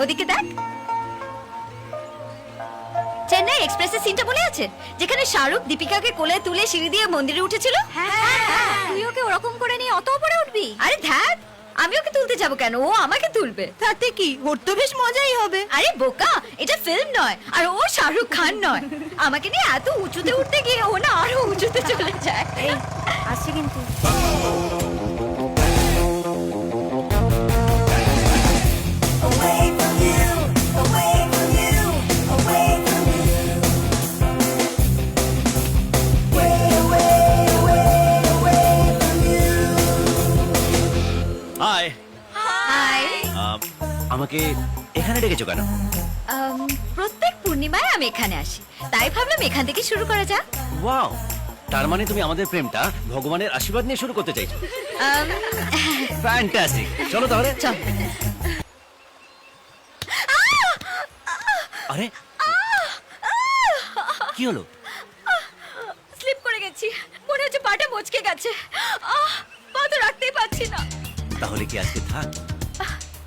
ওদিকে দেখ। চেন্নাই এক্সপ্রেসের সিনটা মনে আছে, যেখানে শাহরুখ দীপিকাকে কোলে তুলে সিঁড়ি দিয়ে মন্দিরে উঠেছিল? তুই ওকে ওরকম করে নিয়ে অত উপরে উঠবি? আরে ধ্যাত, আমি ওকে তুলতে যাব কেন, ও আমাকে তুলবে। তাতে কি, ওর তো বেশ মজাই হবে। আরে বোকা, এটা ফিল্ম নয়, আর ও শাহরুখ খান নয়। আমাকে নিয়ে এত উঁচুতে উঠতে গিয়ে ও না আরো উঁচুতে চলে যায়। এই আসছে কিন্তু। হাই। হাই। আমাকে এখানে ডেকেছো কেন? প্রত্যেক পূর্ণিমায় আমি এখানে আসি, তাই ভাবলাম এখান থেকে শুরু করা যাক। ওয়াও, তার মানে তুমি আমাদের প্রেমটা ভগবানের আশীর্বাদ নিয়ে শুরু করতে চাইছো। ফ্যান্টাস্টিক, চলো তাহলে। চল। আরে কি হলো? স্লিপ করে গেছি, মনে হচ্ছে পাটা মচকে গেছে। পা তো রাখতেই পারছি না। তাহলে কি আজকে থাক?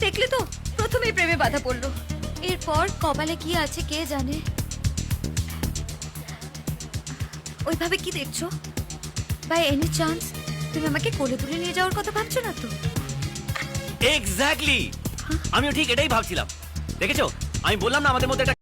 দেখলে তো, প্রথমেই প্রেমে বাধা পড়লো। এরপর কপালে কি আছে কে জানে। ওইভাবে কি দেখছো? বাই এনি চান্স তুমি আমাকে কোলে তুলে নিয়ে যাওয়ার কথা ভাবছো না তো? এক্স্যাক্টলি, আমিও ঠিক এটাই ভাবছিলাম। দেখেছো, আমি বললাম না আমাদের মধ্যে একটা